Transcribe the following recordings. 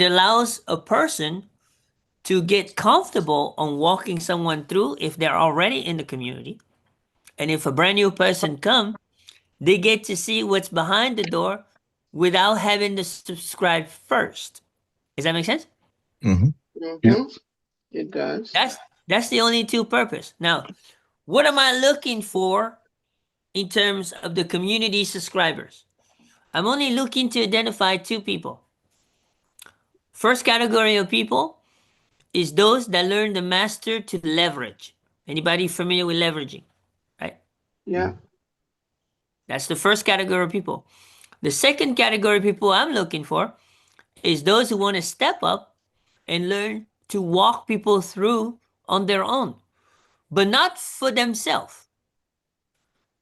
allows a person to get comfortable on walking someone through if they're already in the community. And if a brand new person come, they get to see what's behind the door without having to subscribe first. Does that make sense? Mm-hmm. Mm-hmm. It does. That's the only two purpose. Now, what am I looking for in terms of the community subscribers? I'm only looking to identify two people. First category of people is those that learn the master to leverage. Anybody familiar with leveraging, right? Yeah. That's the first category of people. The second category of people I'm looking for is those who want to step up and learn to walk people through on their own, but not for themselves.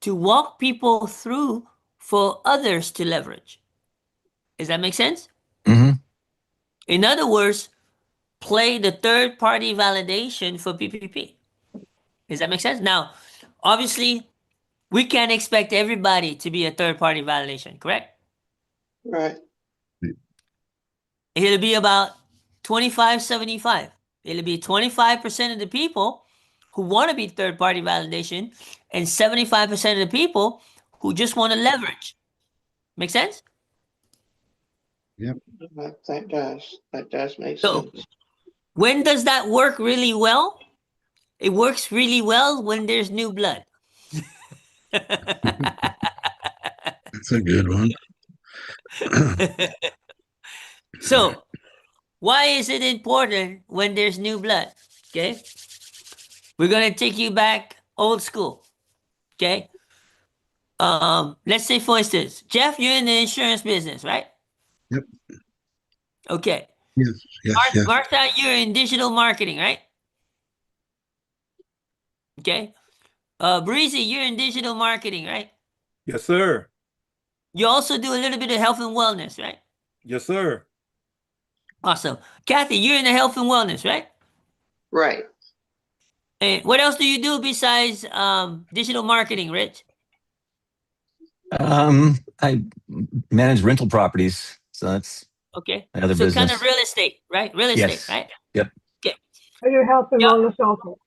To walk people through for others to leverage. Does that make sense? Mm-hmm. In other words, play the third party validation for PPP. Does that make sense? Now, obviously, we can't expect everybody to be a third party validation, correct? Right. It'll be about 25-75. It'll be 25% of the people who want to be third party validation and 75% of the people who just want to leverage. Make sense? Yep. That does make So, sense. when does that work really well? It works really well when there's new blood. That's a good one. So, why is it important when there's new blood? Okay. We're going to take you back old school. Okay. Let's say, for instance, Jeff, you're in the insurance business, right? Yep. Okay. Yes. Yes. Martha, you're in digital marketing, right? Okay. Breezy, you're in digital marketing, right? Yes, sir. You also do a little bit of health and wellness, right? Yes, sir. Awesome. Kathy, you're in the health and wellness, right? Right. And what else do you do besides digital marketing, Rich? I manage rental properties, so that's Okay. another So business. kind of real estate, right? Real estate, Yes. right? Yep. Okay. For your health and Yeah. wellness also.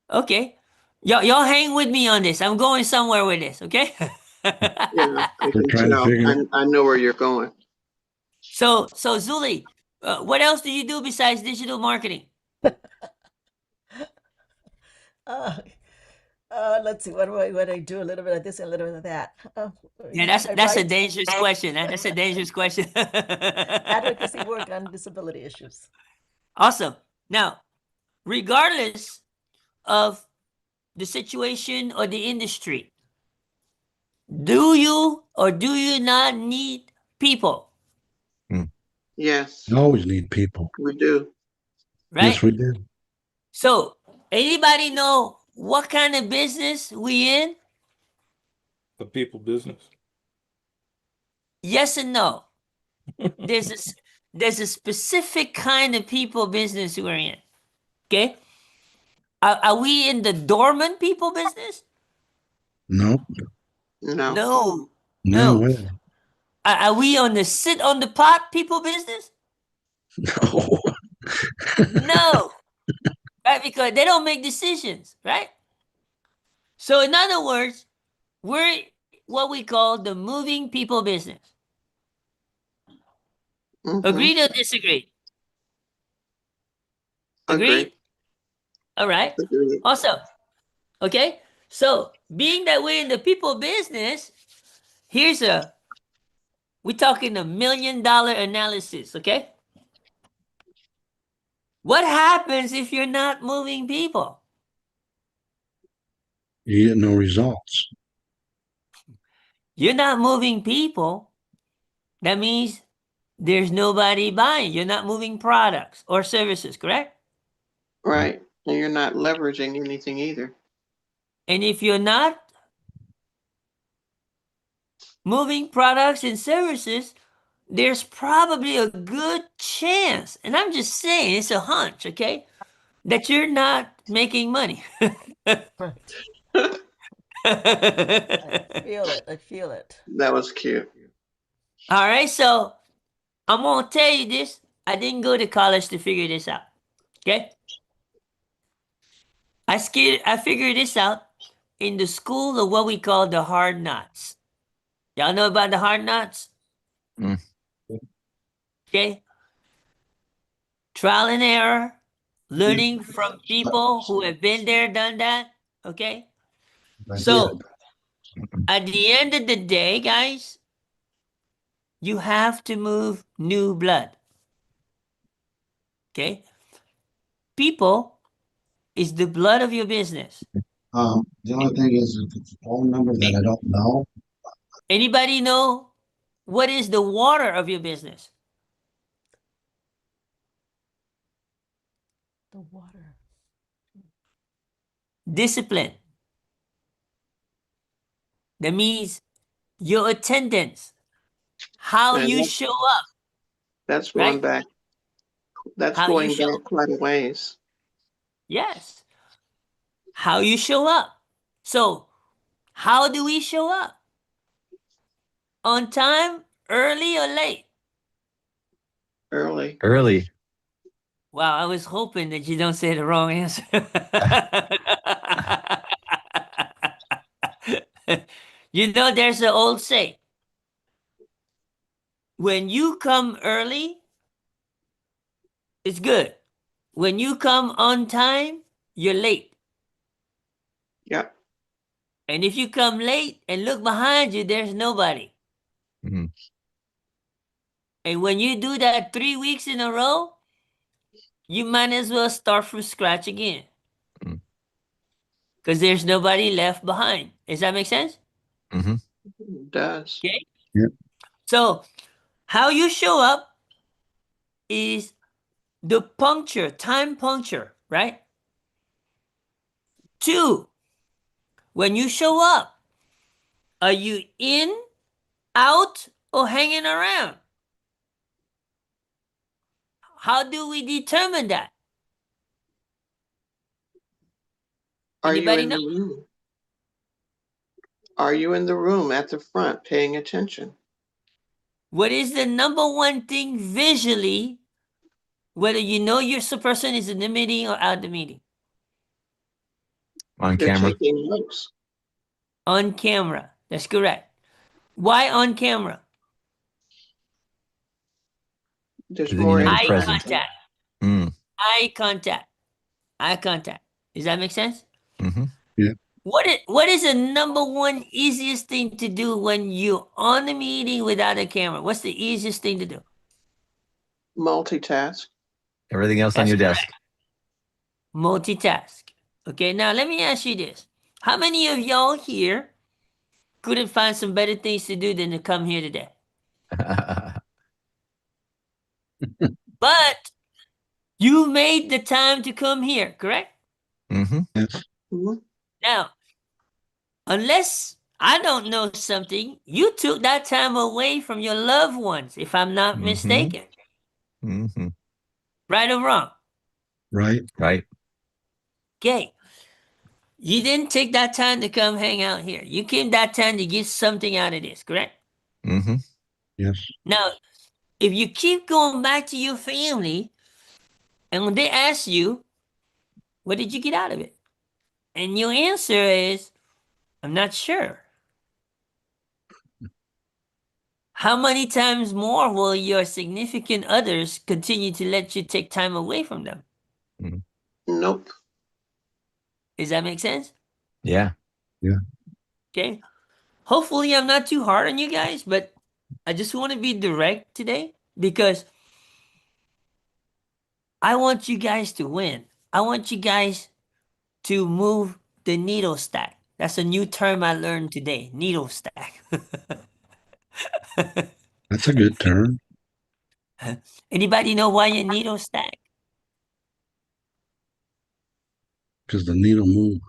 Okay. Y'all hang with me on this. I'm going somewhere with this, okay? Yeah. I We're can trying to tell. figure- I know where you're going. So Zuli, what else do you do besides digital marketing? Let's see. What do I do? A little bit of this and a little bit of that. Yeah, I that's a write dangerous question. That's a dangerous question. advocacy work on disability issues. Awesome. Now, regardless of the situation or the industry, do you or do you not need people? Yes. You always need people. We do. Right? Yes, we do. So, anybody know what kind of business we in? The people business. Yes and no. There's a specific kind of people business we're in. Okay? Are we in the dormant people business? No. No. No. No No. way. Are we on the sit on the pot people business? No. No. Right? Because they don't make decisions, right? So, in other words, we're what we call the moving people business. Mhm. Agreed or disagree? Agreed? All right. Agreed. Awesome. Okay. So, being that we're in the people business, we're talking $1 million analysis, okay? What happens if you're not moving people? You get no results. You're not moving people. That means there's nobody buying. You're not moving products or services, correct? Right. And you're not leveraging anything either. And if you're not moving products and services, there's probably a good chance, and I'm just saying, it's a hunch, okay, that you're not making money. Right. I feel it. That was cute. All right, so I'm gonna tell you this. I didn't go to college to figure this out. Okay? I figured this out in the school of what we call the hard knocks. Y'all know about the hard knocks? Mm. Okay? Trial and error, learning from people who have been there, done that. Okay? So, at the end of the day, guys, you have to move new blood. Okay? People is the blood of your business. The only thing is it's a phone number that I don't know. Anybody know what is the water of your business? The water. Discipline. That means your attendance, how And you show up, that's going right? back. That's How you going show back quite a ways. Yes. How you show up. So, how do we show up? On time, early, or late? Early. Early. Wow, I was hoping that you don't say the wrong answer. You know, there's an old saying. When you come early, it's good. When you come on time, you're late. Yep. And if you come late and look behind you, there's nobody. Mhm. And when you do that 3 weeks in a row, you might as well start from scratch again. Mm. Because there's nobody left behind. Does that make sense? Mhm. It does. Okay. Yep. So, how you show up is the puncture, time puncture, right? 2, when you show up, are you in, out, or hanging around? How do we determine that? Are you Anybody in know? the room? Are you in the room at the front paying attention? What is the number one thing visually, whether you know your person is in the meeting or out the meeting? On They're camera. taking notes. On camera. That's correct. Why on camera? There's Because then you more know they're Eye present. interaction. contact. Mm. Eye contact. Eye contact. Does that make sense? Hmm. What is the number one easiest thing to do when you're on the meeting without a camera? What's the easiest thing to do? Multitask. Everything else on That's your correct. desk. Multitask. Okay, now let me ask you this. How many of y'all here couldn't find some better things to do than to come here today? But you made the time to come here, correct? Hmm. Yes. Mhm. Now, unless I don't know something, you took that time away from your loved ones, if I'm not Hmm. mistaken. Hmm. Right or wrong? Right. Right. Okay. You didn't take that time to come hang out here. You came that time to get something out of this, correct? Hmm. Yes. Now, if you keep going back to your family and when they ask you, what did you get out of it? And your answer is, I'm not sure. How many times more will your significant others continue to let you take time away from them? Nope. Does that make sense? Yeah. Okay. Hopefully, I'm not too hard on you guys, but I just want to be direct today because I want you guys to win. I want you guys to move the needle stack. That's a new term I learned today, needle stack. That's a good term Anybody know why you needle stack? because the needle moves.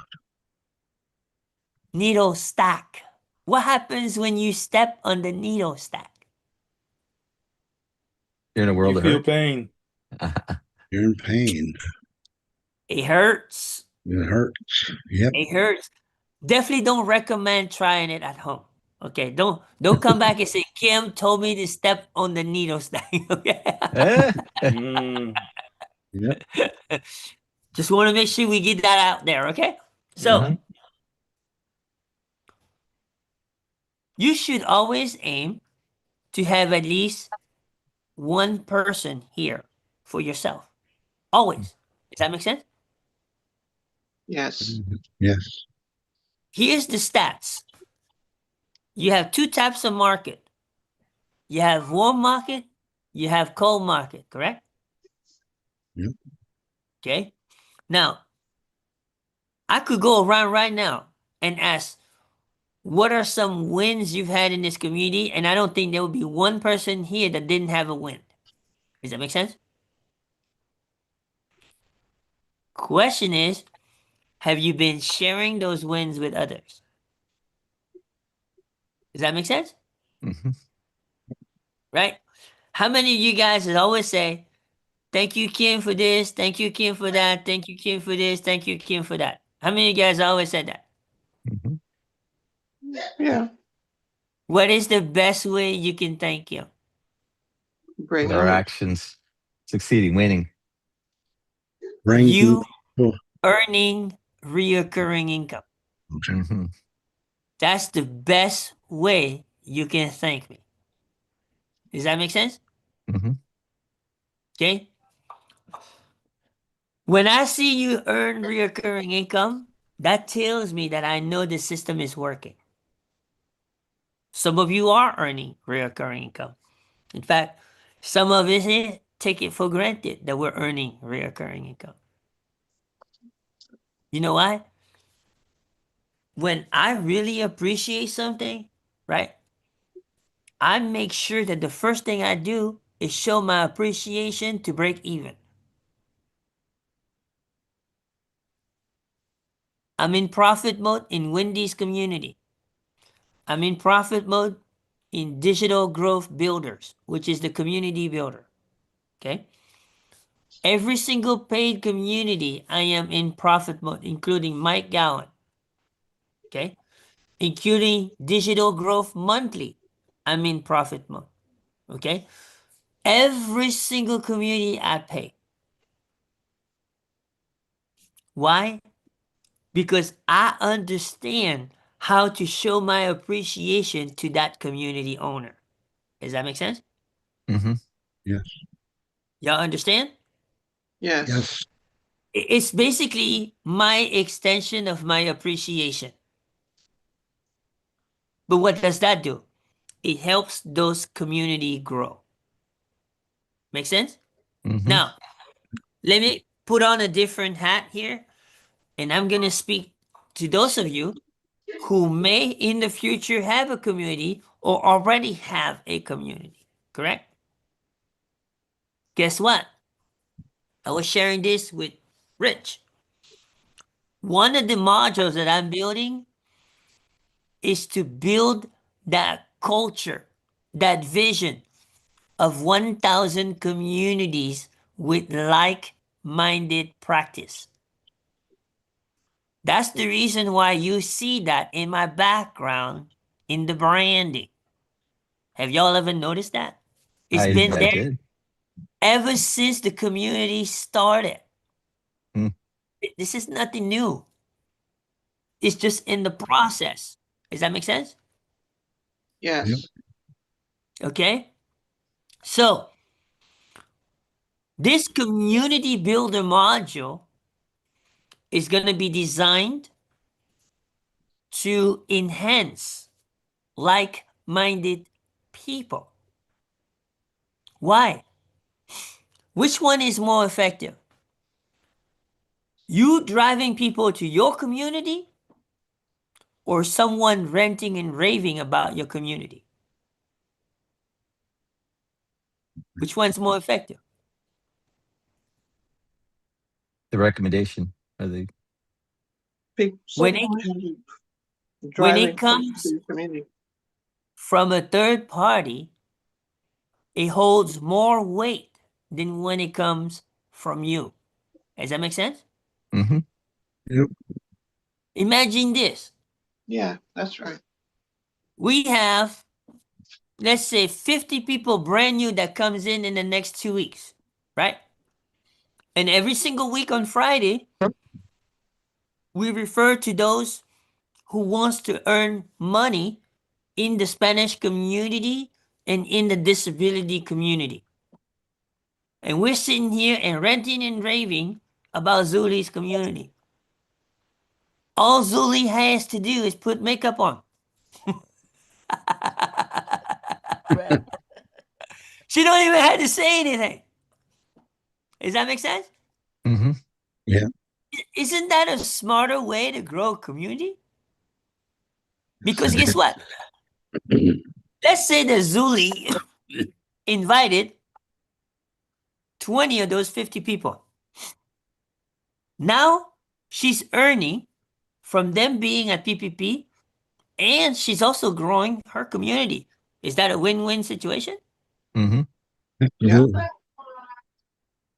Needle stack. What happens when you step on the needle stack? You're in a world You of feel hurt. pain. You're in pain. It hurts. It hurts. Yep. It hurts. Definitely don't recommend trying it at home. Okay, don't come back and say Kim told me to step on the needles thing. Okay. Eh? Mm. Yep. Just want to make sure we get that out there, okay? So Uh-huh. you should always aim to have at least one person here for yourself. Always. Does that make sense? Yes. Yes. Here's the stats. You have two types of market. You have warm market, you have cold market, correct? Yep. Okay. Now, I could go around right now and ask, what are some wins you've had in this community? And I don't think there would be one person here that didn't have a win. Does that make sense? Question is, have you been sharing those wins with others? Does that make sense? Mm-hmm. Right? How many of you guys would always say, thank you, Kim, for this, thank you, Kim, for that, thank you, Kim, for this, thank you, Kim, for that? How many of you guys always said that? Mm-hmm. Yeah. What is the best way you can thank Kim? Bring With our on. actions, succeeding, winning. Bring You people. earning reoccurring income. Okay. Mm-hmm. That's the best way you can thank me. Does that make sense? Mm-hmm. Okay. When I see you earn reoccurring income, that tells me that I know the system is working. Some of you are earning reoccurring income. In fact, some of us here take it for granted that we're earning reoccurring income. You know why? When I really appreciate something, right? I make sure that the first thing I do is show my appreciation to break even. I'm in profit mode in Wendy's community. I'm in profit mode in Digital Growth Builders, which is the community builder. Okay. Every single paid community, I am in profit mode, including Mike Gowan. Okay. Including Digital Growth Monthly, I'm in profit mode. Okay. Every single community I pay. Why? Because I understand how to show my appreciation to that community owner. Does that make sense? Mm-hmm. Yes. Y'all understand? Yes. Yes. It's basically my extension of my appreciation. But what does that do? It helps those community grow. Make sense? Mm-hmm. Now, let me put on a different hat here, and I'm going to speak to those of you who may in the future have a community or already have a community, correct? Guess what? I was sharing this with Rich. One of the modules that I'm building is to build that culture, that vision of 1,000 communities with like minded practice. That's the reason why you see that in my background in the branding. Have y'all ever noticed that? It's I been I there did. ever since the community started. Hmm. This is nothing new. It's just in the process. Does that make sense? Yep. Yes. Okay. So, this community builder module is going to be designed to enhance like minded people. Why? Which one is more effective? You driving people to your community or someone ranting and raving about your community? Which one's more effective? The recommendation or the When Someone when driving it people to comes your community. from a third party, it holds more weight than when it comes from you. Does that make sense? mm-hmm. Yep. Imagine this. Yeah, that's right. we have, let's say, 50 people brand new that comes in the next 2 weeks, right? And every single week on Friday, we refer to those who wants to earn money in the Spanish community and in the disability community. And we're sitting here and ranting and raving about Zuli's community. All Zuli has to do is put makeup on. Right. She don't even have to say anything. Does that make sense? Mm-hmm. Isn't that a smarter way to grow a community? Because guess what? Let's say that Zuli invited 20 of those 50 people. Now she's earning from them being at PPP, and she's also growing her community. Is that a win-win situation? Mm-hmm. Absolutely.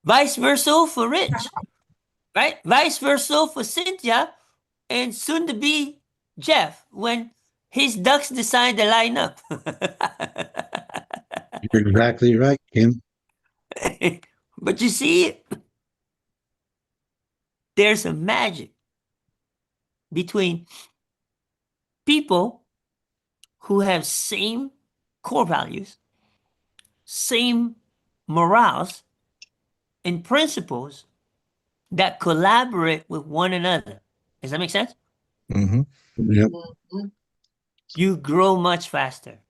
Vice versa for Rich, right? Vice versa for Cynthia and soon to be Jeff when his ducks decide to line up. You're exactly right, Kim. But you see, there's a magic between people who have same core values, same morals and principles that collaborate with one another. Does that make sense? Mm-hmm. Yep. You grow much faster.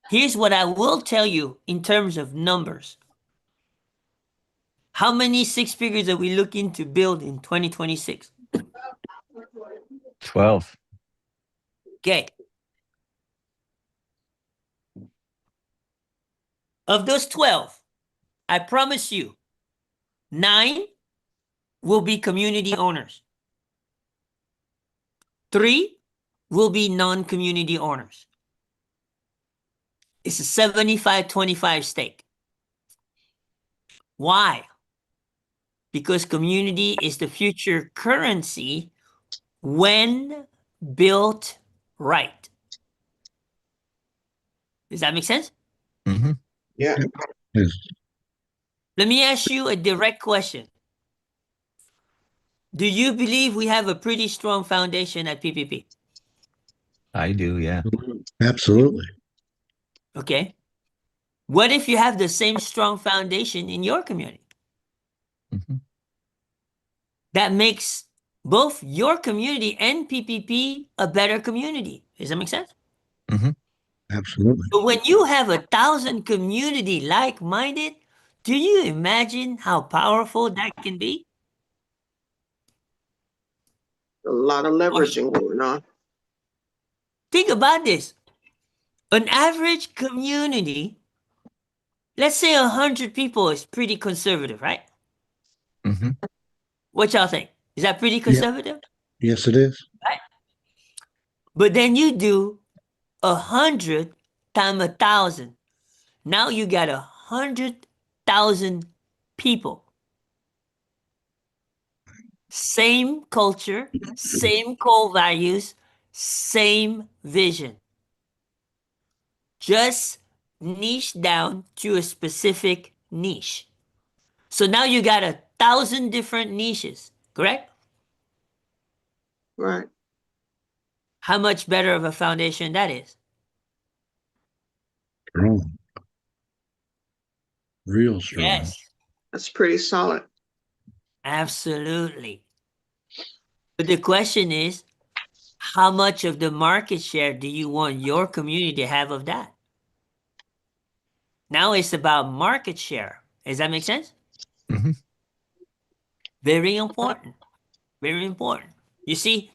Here's what I will tell you in terms of numbers. How many six figures are we looking to build in 2026? 12. Okay. Of those 12, I promise you, 9 will be community owners. 3 will be non-community owners. It's a 75-25 stake. Why? Because community is the future currency when built right. Does that make sense? Mm-hmm. Yeah. Yes. Let me ask you a direct question. Do you believe we have a pretty strong foundation at PPP? I do, yeah. Absolutely. Okay. What if you have the same strong foundation in your community? Mm-hmm. That makes both your community and PPP a better community. Does that make sense? Mm-hmm. Absolutely. But when you have 1,000 community like-minded, do you imagine how powerful that can be? A lot of leveraging going on. Think about this. An average community, let's say 100 people is pretty conservative, right? Mm-hmm. What y'all think? Is that pretty Yeah. conservative? Yes, it is. Right? But then you do 100 times 1,000. Now you got 100,000 people. Same culture, same core values, same vision. Just niche down to a specific niche. So now you got 1,000 different niches, correct? Right. How much better of a foundation that is? Strong. Real strong. Yes, That's pretty solid. absolutely. But the question is, how much of the market share do you want your community to have of that? Now it's about market share. Does that make sense? Mm-hmm. Very important. Very important. You see,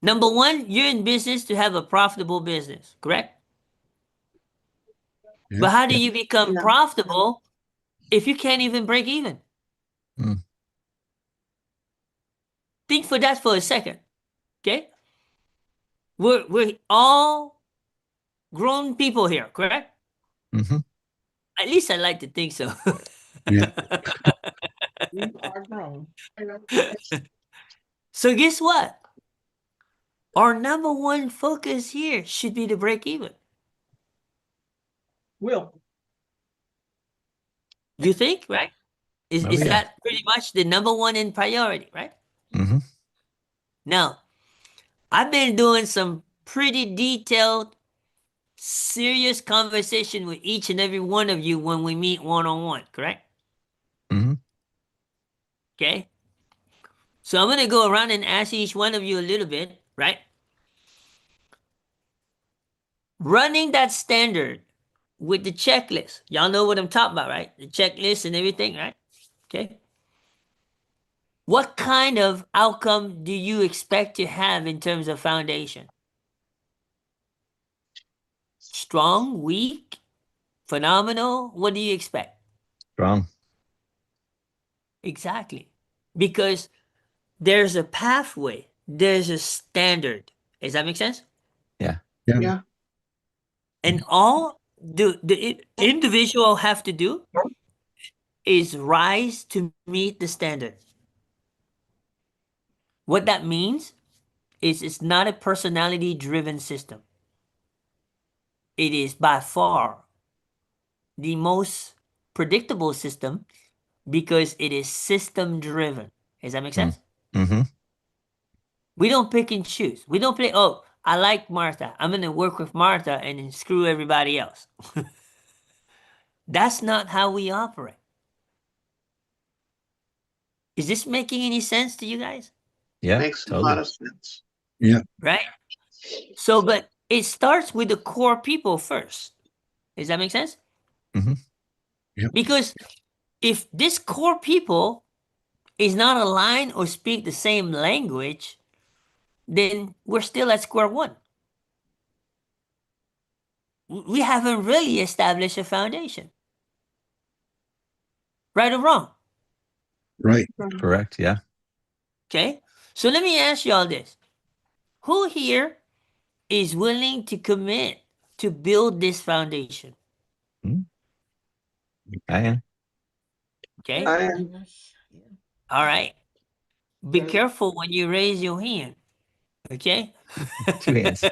number one, you're in business to have a profitable business, correct? Yeah. But how do you become Yeah. profitable if you can't even break even? Mm. Think for that for a second. Okay? We're all grown people here, correct? Mm-hmm. At least I like to think so. Yeah. You are grown. So guess what? Our number one focus here should be to break even. Will. You think, right? Is, Oh, is yeah. that pretty much the number one in priority, right? Hmm. Now, I've been doing some pretty detailed, serious conversation with each and every one of you when we meet one-on-one, correct? Hmm. Okay. So I'm going to go around and ask each one of you a little bit, right? Running that standard with the checklist. Y'all know what I'm talking about, right? The checklist and everything, right? Okay. What kind of outcome do you expect to have in terms of foundation? Strong, weak, phenomenal? What do you expect? Strong. Exactly. Because there's a pathway, there's a standard. Does that make sense? Yeah. Yeah. Yeah. And all the individual have to do is rise to meet the standard. What that means is it's not a personality driven system. It is by far the most predictable system because it is system driven. Does that make sense? Mm-hmm. We don't pick and choose. We don't play, oh, I like Martha. I'm going to work with Martha and then screw everybody else. That's not how we operate. Is this making any sense to you guys? Yeah. Makes a lot Totally. of sense. Yeah. Right? So, but it starts with the core people first. Does that make sense? Hmm. Yep. Because if this core people is not aligned or speak the same language, then we're still at square one. We haven't really established a foundation. Right or wrong? Right. Correct. Yeah. Okay. So let me ask y'all this. Who here is willing to commit to build this foundation? Mm. I am. Okay. I am. Yeah. All right. Be careful when you raise your hand. Okay. 2 hands. Here,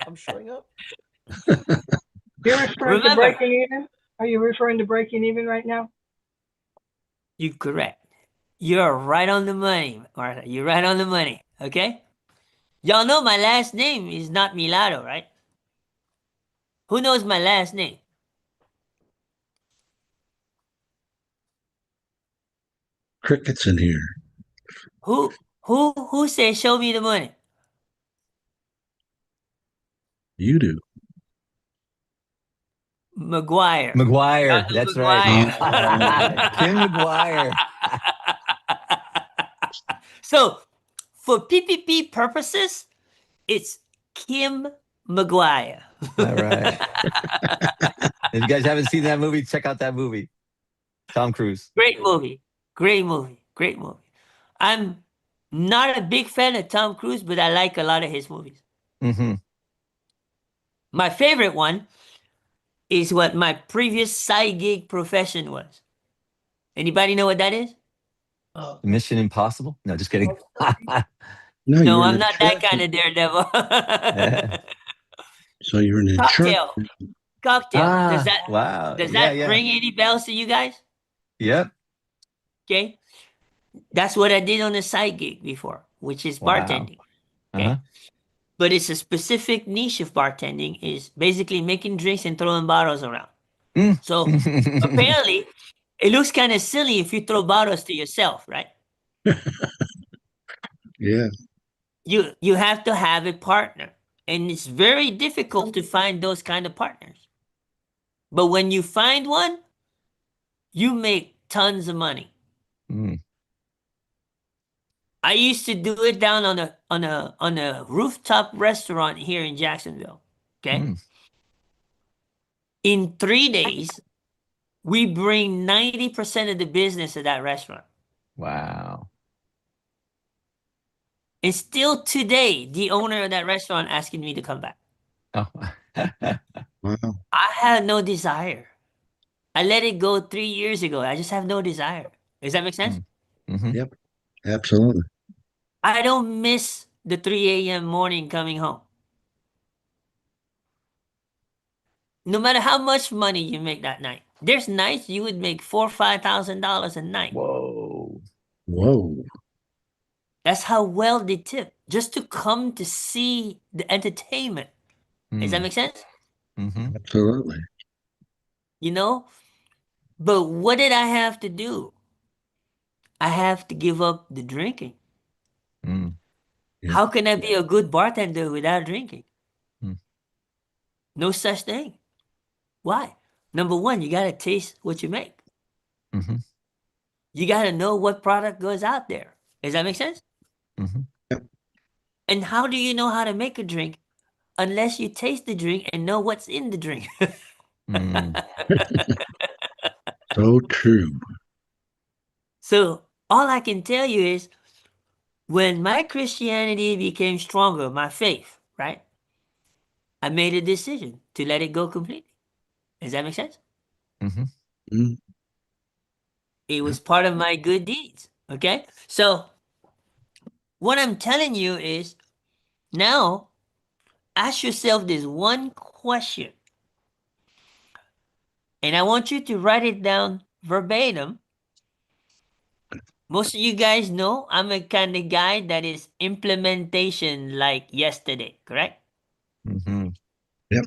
I'm showing up. You're referring to Remember, breaking even? Are you referring to breaking even right now? you're correct. You're right on the money, Martha. You're right on the money. Okay. Y'all know my last name is not Milano, right? Who knows my last name? Crickets in here. Who says show me the money? You do. McGuire. Y'all McGuire. know That's right. McGuire. Kim McGuire. So for PPP purposes, it's Kim McGuire. All right. If you guys haven't seen that movie, check out that movie. Tom Cruise. Great movie. Great movie. Great movie. I'm not a big fan of Tom Cruise, but I like a lot of his movies. Mm-hmm. My favorite one is what my previous side gig profession was. Anybody know what that is? Mission Impossible? No, just kidding. No, you No, were an I'm not that insurance. kind of daredevil. Yeah. So you're an insurance. Cocktail. Cocktail. Does that Wow. does Yeah, that yeah. ring any bells to you guys? Yep. Okay. That's what I did on a side gig before, which is Wow. bartending. Uh-huh. Okay. But it's a specific niche of bartending is basically making drinks and throwing bottles around. Mm. So apparently it looks kind of silly if you throw bottles to yourself, right? Yeah. You have to have a partner. And it's very difficult to find those kind of partners. But when you find one, you make tons of money. Mm. I used to do it down on a rooftop restaurant here in Jacksonville. Okay. Mm. In 3 days, we bring 90% of the business of that restaurant. Wow. And still today, the owner of that restaurant asking me to come back. Oh. Wow. I had no desire. I let it go 3 years ago. I just have no desire. Does that make sense? Mm. Mm-hmm. Yep. Absolutely. I don't miss the 3 a.m. morning coming home. No matter how much money you make that night. There's nights you would make $4,000 or $5,000 a night. Whoa. Whoa. That's how well they tip just to come to see the entertainment. Does that make sense? Mm-hmm. Absolutely. You know? But what did I have to do? I have to give up the drinking. Mm. Yeah. How can I be a good bartender without drinking? Mm. No such thing. Why? Number one, you got to taste what you make. Mm-hmm. You got to know what product goes out there. Does that make sense? Mm-hmm. And how do you know how to make a drink unless you taste the drink and know what's in the drink? Mm. So true. So all I can tell you is when my Christianity became stronger, my faith, right? I made a decision to let it go completely. Does that make sense? Mm-hmm. Mm. It was part of my good deeds. Okay. So what I'm telling you is now ask yourself this one question. And I want you to write it down verbatim. Most of you guys know I'm a kind of guy that is implementation like yesterday, correct? Mm-hmm.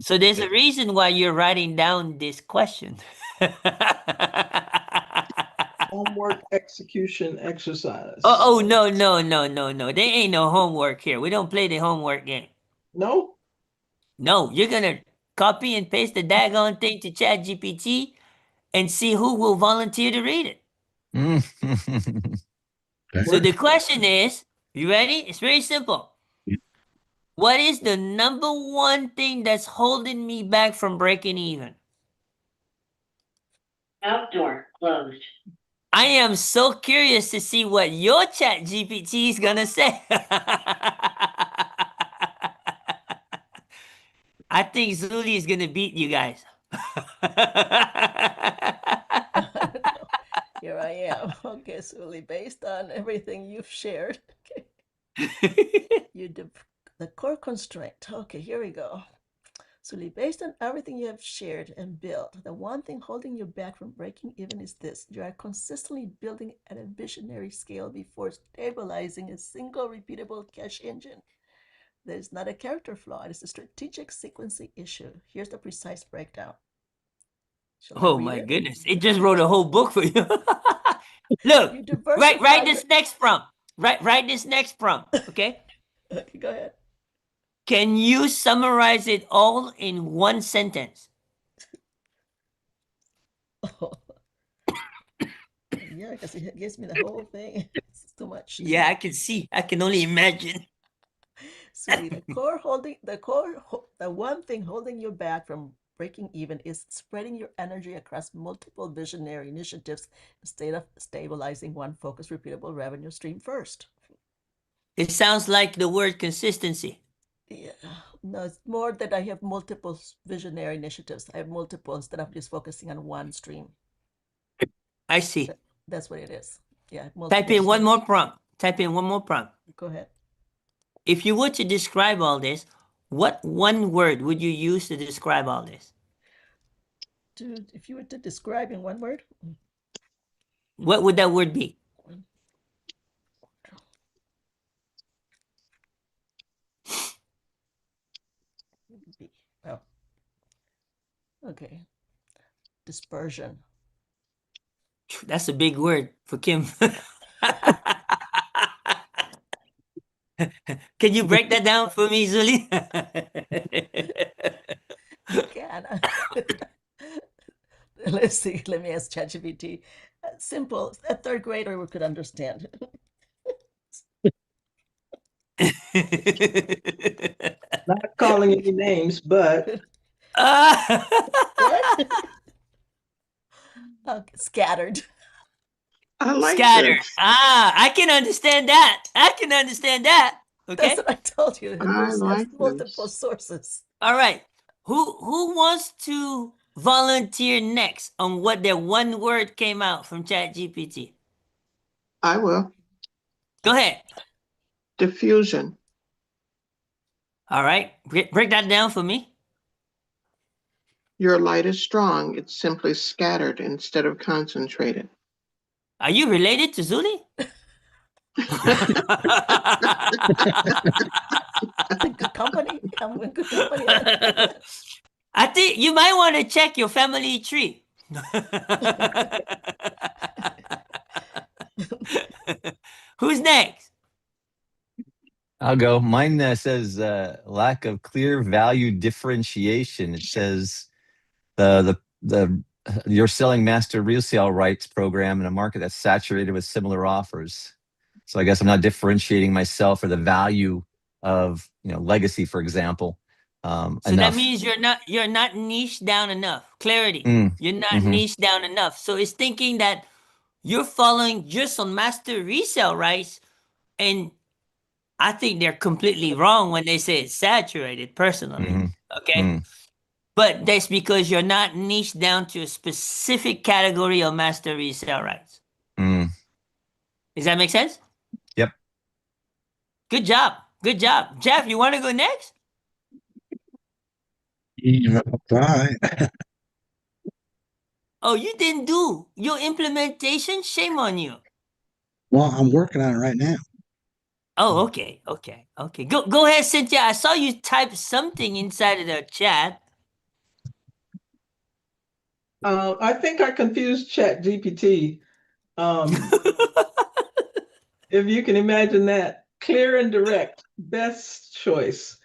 So there's a reason why you're writing down this question. Homework execution exercise. Oh, no, no, no, no, no. There ain't no homework here. We don't play the homework game. No? No, you're gonna copy and paste the daggone thing to ChatGPT and see who will volunteer to read it. Mm-hmm. So the question is, you ready? It's very simple. Yeah. What is the number one thing that's holding me back from breaking even? Outdoor closed. I am so curious to see what your chat GPT is gonna say. I think Zuli is gonna beat you guys. Here I am. Okay, Sully, based on everything you've shared, okay, the core constraint. Okay, here we go. Sully, based on everything you have shared and built, the one thing holding you back from breaking even is this. You are consistently building at a visionary scale before stabilizing a single repeatable cash engine. That is not a character flaw, it is a strategic sequencing issue. Here's the precise breakdown. Shall I Oh read my it? goodness. It just wrote a whole book for you. Look, You write diversify your... this next prompt. Write this next prompt, okay? Okay, go ahead. Can you summarize it all in one sentence? Oh, yeah, because it gives me the whole thing. It's too much. Yeah, I can see. I can only imagine. Sweetie, the one thing holding you back from breaking even is spreading your energy across multiple visionary initiatives instead of stabilizing one focused, repeatable revenue stream first. It sounds like the word consistency. Yeah, no, it's more that I have multiple visionary initiatives. I have multiple instead of just focusing on one stream. I see. That's what it is. Yeah, Type in one more prompt. Type in one more prompt. Go ahead. If you were to describe all this, what one word would you use to describe all this? If you were to describe in one word, What would that word be? oh, okay, dispersion. That's a big word for Kim. Can you break that down for me, Zuli? I can. Let's see. Let me ask ChatGPT. Simple. A third grader could understand. Not calling any names, but What? Scattered. I like Scattered. this. I can understand that. I can understand that. That's Okay. what I told you. I There's like multiple this. sources. All right. Who wants to volunteer next on what their one word came out from ChatGPT? I will. Go ahead. Diffusion. All right, break that down for me. Your light is strong. It's simply scattered instead of concentrated. Are you related to Zuli? Good company. I'm in good company. I think you might want to check your family tree. Who's next? I'll go. Mine says lack of clear value differentiation. It says the you're selling master resale rights program in a market that's saturated with similar offers. So I guess I'm not differentiating myself or the value of legacy, for example, So that enough. means you're not niche down enough. Clarity. You're not Mm-hmm. niche down enough. So it's thinking that you're following just on master resale rights, and I think they're completely wrong when they say it's saturated, personally. Mm-hmm. Okay? But that's because you're not niche down to a specific category of master resale rights. Mm. Does that make sense? Yep. Good job. Good job. Jeff, you want to go next? Bye. Oh, you didn't do your implementation? Shame on you. Well, I'm working on it right now. Oh, okay. Go ahead, Cynthia. I saw you type something inside of the chat. I think I confused Chat GPT. If you can imagine that. Clear and direct, best choice.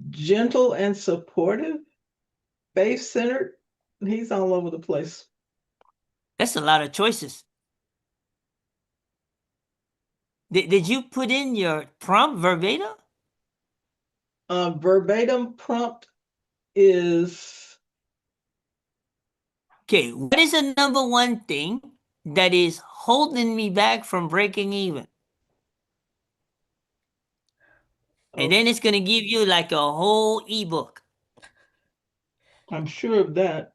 Gentle and supportive, faith-centered. He's all over the place. That's a lot of choices. Did you put in your prompt verbatim? Verbatim prompt is Okay, what is the number one thing that is holding me back from breaking even? And then it's going to give you like a whole ebook. I'm sure of that.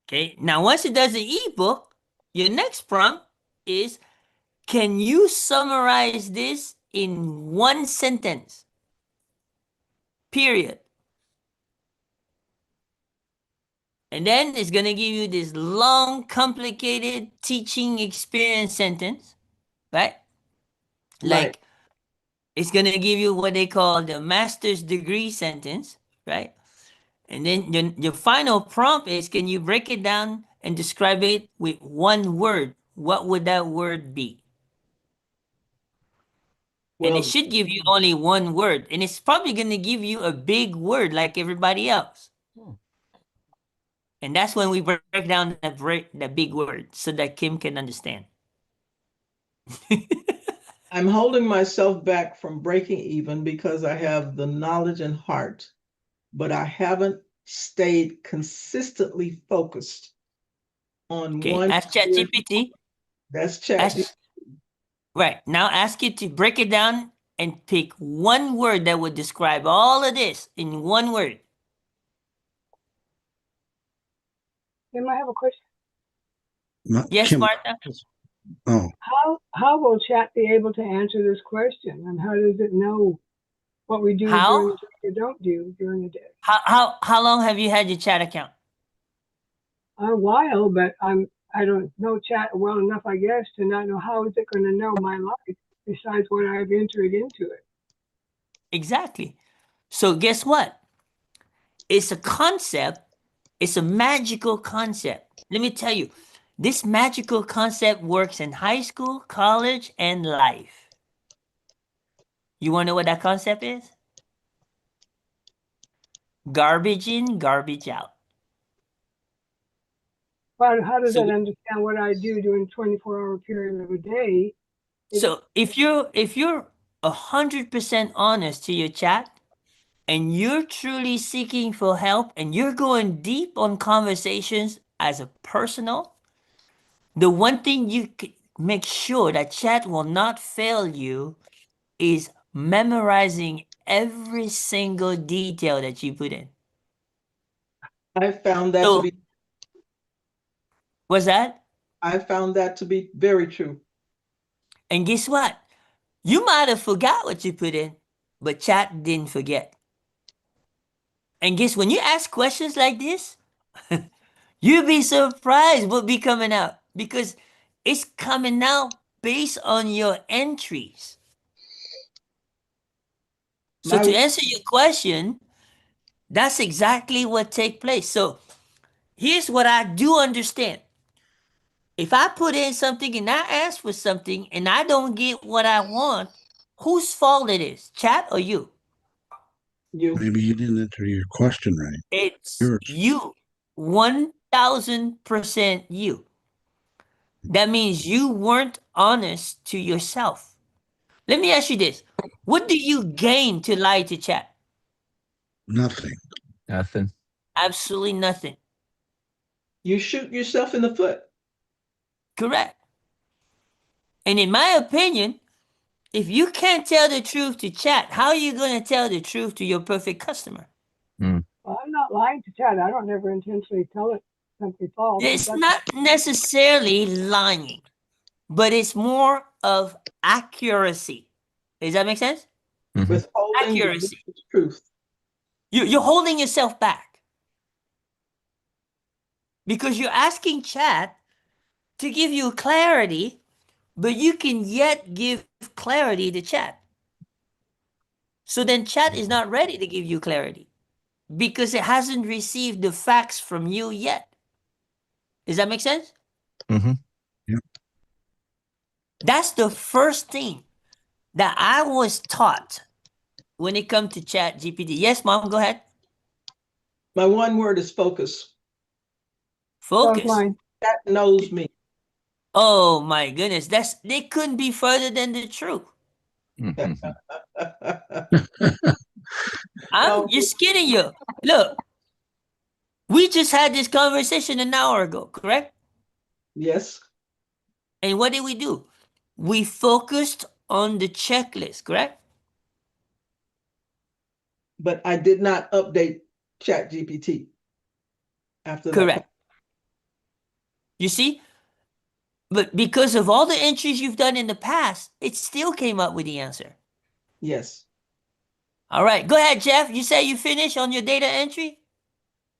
Okay, now once it does the ebook, your next prompt is, can you summarize this in one sentence? Period. And then it's going to give you this long, complicated teaching experience sentence, right? Like, it's going to give you what they call the master's degree sentence, right? And then your final prompt is, can you break it down and describe it with one word? What would that word be? And it should give you only one word. And it's probably going to give you a big word like everybody else. And that's when we break down the big word so that Kim can understand. I'm holding myself back from breaking even because I have the knowledge and heart, but I haven't stayed consistently focused on Okay, one. ask ChatGPT. That's ChatGPT. Right, now ask it to break it down and pick one word that would describe all of this in one word. Kim, I have a question. Yes, Kim, Martha? oh, How will chat be able to answer this question? And how does it know what we do during How? the day or don't do during the day? How long have you had your chat account? A while, but I don't know chat well enough, I guess, to not know how is it going to know my life besides what I've entered into it. Exactly. So guess what? It's a concept. It's a magical concept. Let me tell you, this magical concept works in high school, college, and life. You want to know what that concept is? Garbage in, garbage out. But how does So, it understand what I do during 24-hour period of a day? so if you're 100% honest to your chat, and you're truly seeking for help, and you're going deep on conversations as a personal, the one thing you make sure that chat will not fail you is memorizing every single detail that you put in. I found that to So, be. what's that? I found that to be very true. And guess what? You might have forgot what you put in, but chat didn't forget. And guess when you ask questions like this, you'll be surprised what be coming out because it's coming out based on your entries. So My to answer your question, that's exactly what take place. So here's what I do understand. If I put in something and I ask for something and I don't get what I want, whose fault it is? Chat or you? you Maybe you didn't enter your question right. It's Yours. you. 1000% you. That means you weren't honest to yourself. Let me ask you this. What do you gain to lie to chat? Nothing. Nothing. Absolutely nothing. you shoot yourself in the foot. Correct. And in my opinion, if you can't tell the truth to chat, how are you going to tell the truth to your perfect customer? Mm. Well, I'm not lying to Chad. I don't ever intentionally tell it something false. But It's that's not necessarily lying, but it's more of accuracy. Does that make sense? Mhm. Withholding the Accuracy. truth. You're holding yourself back because you're asking chat to give you clarity, but you can yet give clarity to chat. So then chat is not ready to give you clarity because it hasn't received the facts from you yet. Does that make sense? Mhm. That's the first thing that I was taught when it comes to chat GPT. Yes, mom, go ahead. My one word is focus. was Focus. mine. That knows me. Oh my goodness, they couldn't be further than the truth. Mhm. I'm No, just kidding you. Look, we just had this conversation an hour ago, correct? yes, And what did we do? We focused on the checklist, correct? but I did not update Chat GPT after that. Correct. You see? But because of all the entries you've done in the past, it still came up with the answer. Yes. All right, go ahead, Jeff. You say you finished on your data entry?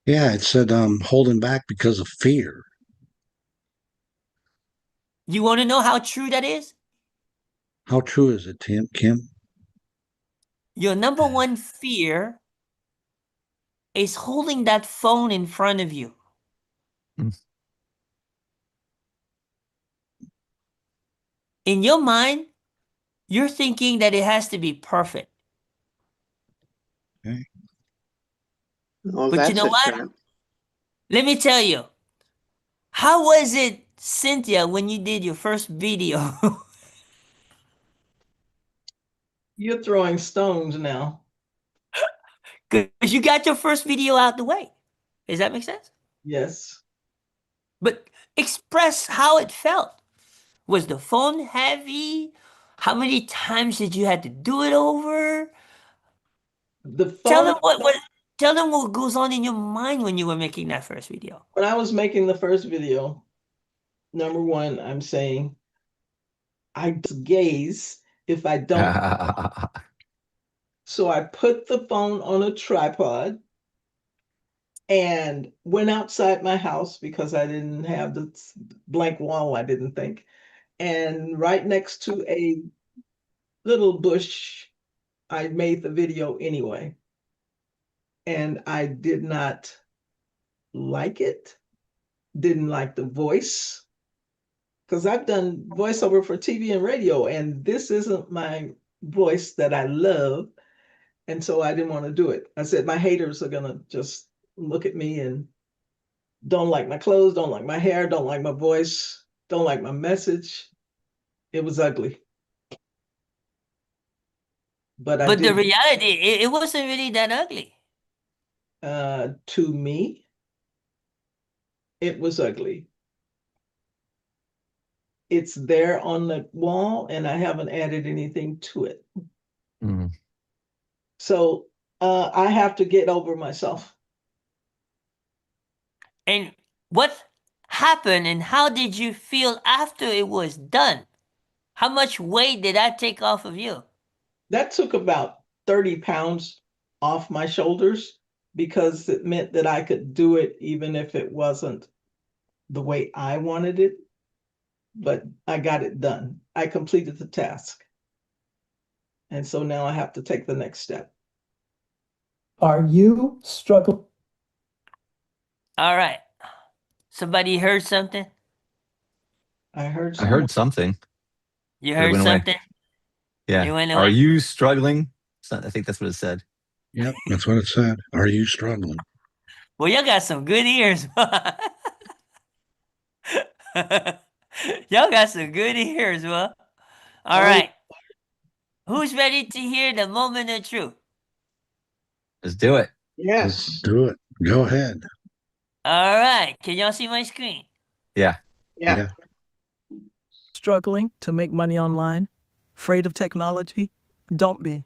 Yeah, it said holding back because of fear. You want to know how true that is? How true is it, Kim? Your number one fear is holding that phone in front of you. Mm. In your mind, you're thinking that it has to be perfect. Okay. Oh, But you that's know a what? trap. Let me tell you. How was it, Cynthia, when you did your first video? You're throwing stones now. Because you got your first video out the way. Does that make sense? Yes. But express how it felt. Was the phone heavy? How many times did you have to do it over? The Tell phone, them what tell them what goes on in your mind when you were making that first video. when I was making the first video, number one, I'm saying I gaze if I don't. So I put the phone on a tripod and went outside my house because I didn't have the blank wall, I didn't think. And right next to a little bush, I made the video anyway. And I did not like it, didn't like the voice, because I've done voiceover for TV and radio, and this isn't my voice that I love. And so I didn't want to do it. I said, my haters are going to just look at me and don't like my clothes, don't like my hair, don't like my voice, don't like my message. It was ugly. But I But the did, reality, it wasn't really that ugly. to me, it was ugly. It's there on the wall, and I haven't added anything to it. Mm. So I have to get over myself. And what happened and how did you feel after it was done? How much weight did that take off of you? That took about 30 pounds off my shoulders because it meant that I could do it even if it wasn't the way I wanted it. But I got it done. I completed the task. And so now I have to take the next step. Are you struggling? All right. Somebody heard something? I heard I someone. heard something. You But it heard went away. something? It Yeah. went Are away. you struggling? I think that's what it said. Yep, that's what it said. Are you struggling? Well, y'all got some good ears. Y'all got some good ears, well. All Oh, right. Who's ready to hear the moment of truth? Let's do it. Let's yes. do it. Go ahead. All right. Can y'all see my screen? Yeah. Yeah. Struggling to make money online? Afraid of technology? Don't be.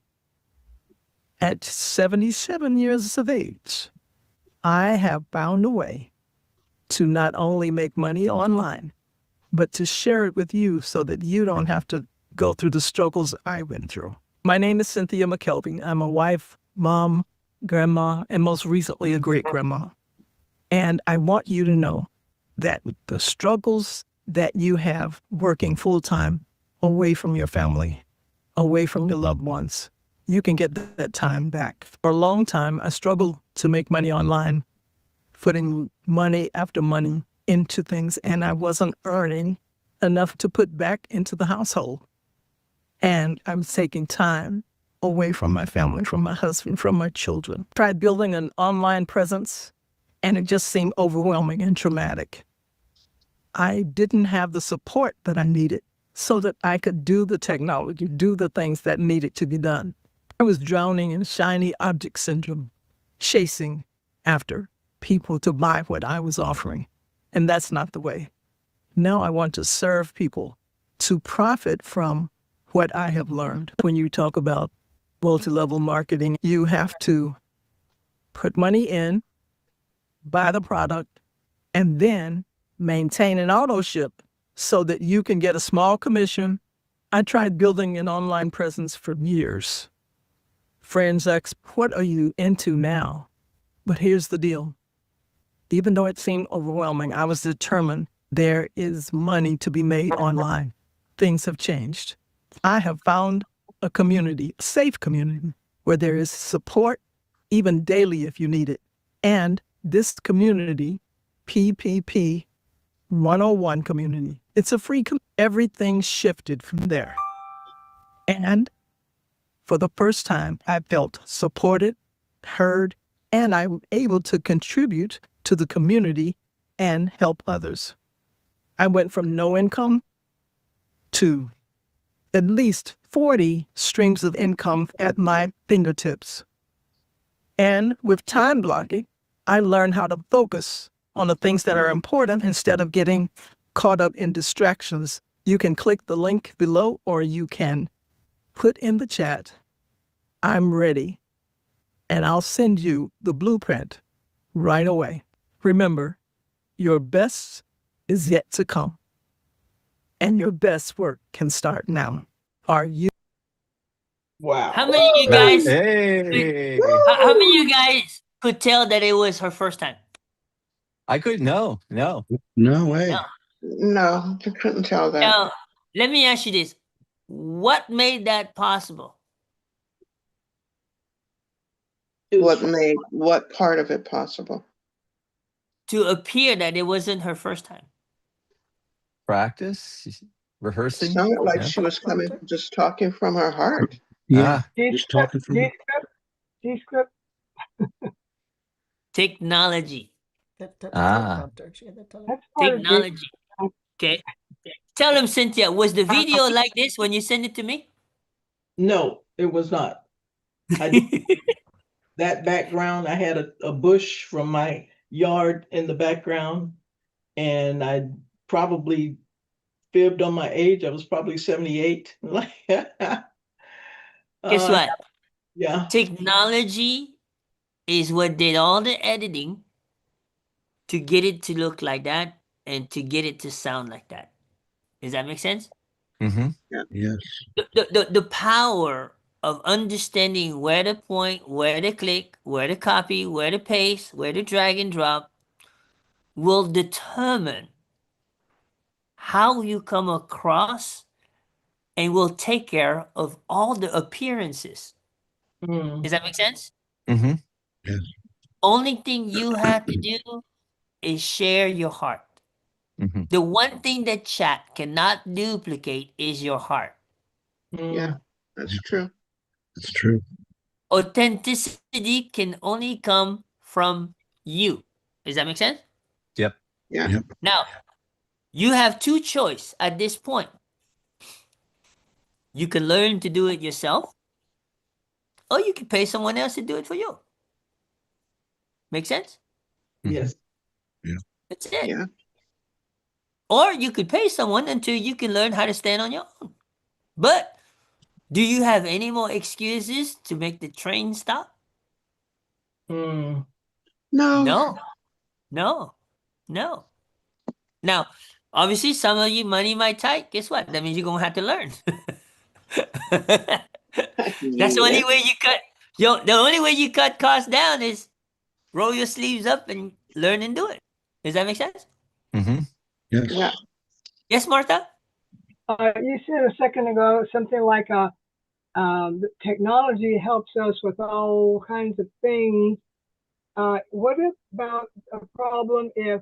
At 77 years of age, I have found a way to not only make money online, but to share it with you so that you don't have to go through the struggles I went through. My name is Cynthia McKelvey. I'm a wife, mom, grandma, and most recently a great grandma. And I want you to know that the struggles that you have working full time away from your family, away from your loved ones, you can get that time back. For a long time, I struggled to make money online, putting money after money into things, and I wasn't earning enough to put back into the household. And I'm taking time away from my family, from my husband, from my children. Tried building an online presence, and it just seemed overwhelming and traumatic. I didn't have the support that I needed so that I could do the technology, do the things that needed to be done. I was drowning in shiny object syndrome, chasing after people to buy what I was offering. And that's not the way. Now I want to serve people to profit from what I have learned. When you talk about multi-level marketing, you have to put money in, buy the product, and then maintain an auto ship so that you can get a small commission. I tried building an online presence for years. Friends ask, what are you into now? But here's the deal. Even though it seemed overwhelming, I was determined there is money to be made online. Things have changed. I have found a community, a safe community, where there is support, even daily if you need it. And this community, PPP 101 community, it's a free community. Everything shifted from there. And for the first time, I felt supported, heard, and I'm able to contribute to the community and help others. I went from no income to at least 40 streams of income at my fingertips. And with time blocking, I learned how to focus on the things that are important instead of getting caught up in distractions. You can click the link below, or you can put in the chat, I'm ready, and I'll send you the blueprint right away. Remember, your best is yet to come, and your best work can start now. Are you? Wow. How many of you guys Hey. how many of you guys could tell that it was her first time? I couldn't. No. No way. No. No, I couldn't tell that. Now, let me ask you this. What made that possible? It was What part of it possible? To appear that it wasn't her first time. Practice, It rehearsing. sounded like Yeah. she was coming, just talking from her heart. Yeah, Ah, just talking from G-script. Technology. That Ah. teleprompter. She had that teleprompter. That's part of G. Technology. Okay. Tell him, Cynthia, was the video like this when you sent it to me? No, it was not. I did that background. I had a bush from my yard in the background, and I probably fibbed on my age. I was probably 78. Guess what? Yeah. Technology is what did all the editing to get it to look like that and to get it to sound like that. Does that make sense? Mm-hmm. Yes. The power of understanding where to point, where to click, where to copy, where to paste, where to drag and drop will determine how you come across and will take care of all the appearances. Mm. Does that make sense? Mm-hmm. Yes. Only thing you have to do is share your heart. Mm-hmm. The one thing that chat cannot duplicate is your heart. Yeah, Mm. that's true. That's true. Authenticity can only come from you. Does that make sense? Yep. Yeah. Yep. Now, you have two choice at this point. You can learn to do it yourself, or you can pay someone else to do it for you. Make sense? Yes. That's it. Yeah. Or you could pay someone until you can learn how to stand on your own. But do you have any more excuses to make the train stop? Mm. No. No, no, no. Now, obviously, some of you money might tight. Guess what? That means you're gonna have to learn. That's the Yeah. only way you cut. The only way you cut costs down is roll your sleeves up and learn and do it. Does that make sense? Mm-hmm. Yes. Yeah. Yes, Martha. You said a second ago something like technology helps us with all kinds of things. What about a problem if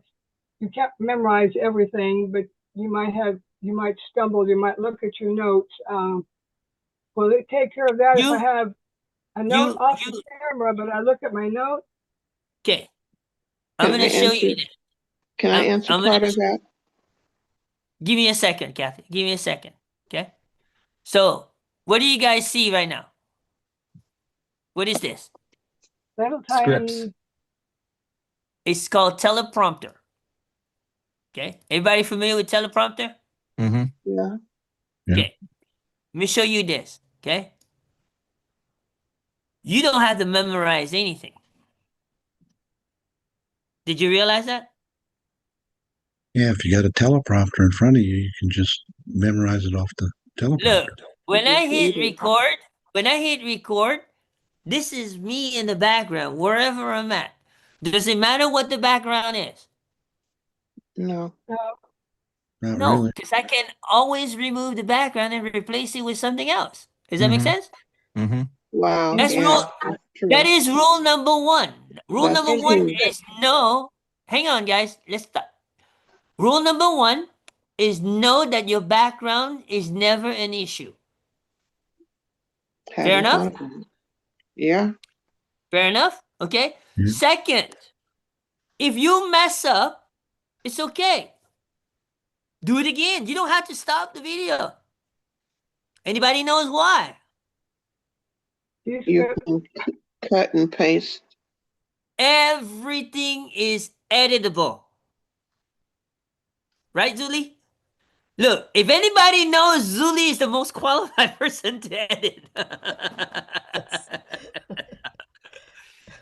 you can't memorize everything, but you might stumble, you might look at your notes. Will it take care of that if I You, have a note off the you. camera, but I look at my note? Okay. I'm Can I gonna show you answer? this. Can I answer I'm gonna part of that? give me a second, Kathy. Give me a second. Okay. So, what do you guys see right now? What is this? Little Scripts. tiny, It's called teleprompter. Okay. Everybody familiar with teleprompter? Mm-hmm. Yeah. Yeah. Okay. Let me show you this. Okay. You don't have to memorize anything. Did you realize that? Yeah. If you got a teleprompter in front of you, you can just memorize it off the Look, teleprompter. when I Just hit read it. record, when I hit record, this is me in the background, wherever I'm at. Does it matter what the background is? No. Not No, really. because I can always remove the background and replace it with something else. Does that make Mm-hmm. sense? Mm-hmm. Wow. That's Yeah. rule. That's That true. is rule number one. Rule number That's and one true. is no. Hang on, guys. Let's stop. Rule number one is know that your background is never an issue. Fair Hadn't enough? thought about it. Yeah. Fair enough? Okay. Yeah. Second, if you mess up, it's okay. Do it again. You don't have to stop the video. Anybody knows why? you You said, can cut and paste. Everything is editable. Right, Zuli? Look, if anybody knows, Zuli is the most qualified person to edit. Yes.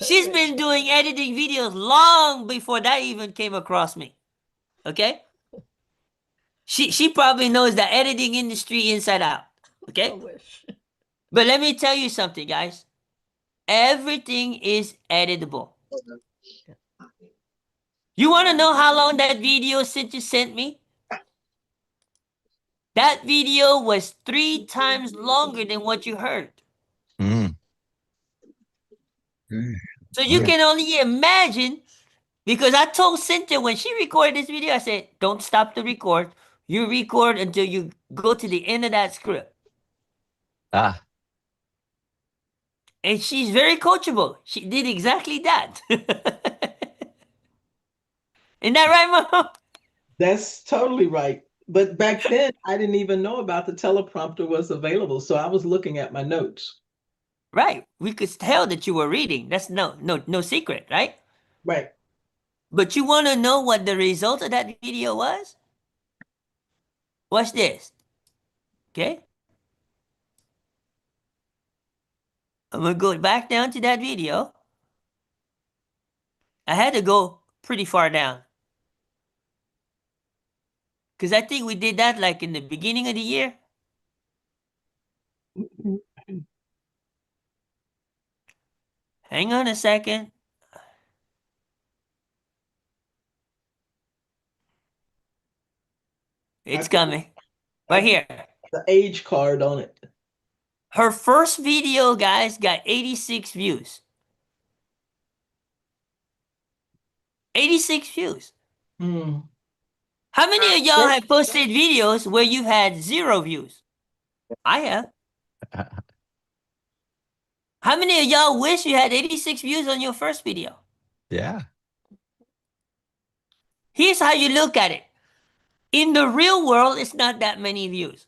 She's been doing editing videos long before that even came across me. Okay? She probably knows the editing industry inside out. I Okay? wish. But let me tell you something, guys. Everything is editable. You want to know how long that video Cynthia sent me? That video was 3 times longer than what you heard. Mm. Okay. So you Wow. can only imagine, because I told Cynthia when she recorded this video, I said, don't stop the record. You record until you go to the end of that script. Ah. And she's very coachable. She did exactly that. Isn't that right, Mom? That's totally right. But back then, I didn't even know about the teleprompter was available. So I was looking at my notes. Right. We could tell that you were reading. That's no secret, right? Right. But you want to know what the result of that video was? Watch this. Okay? I'm going to go back down to that video. I had to go pretty far down. Because I think we did that like in the beginning of the year. Hang on a second. It's coming. Right here. The age card on it. Her first video, guys, got 86 views. 86 views. Hmm. How many of y'all have posted videos where you've had 0 views? I have. How many of y'all wish you had 86 views on your first video? Yeah. Here's how you look at it. In the real world, it's not that many views.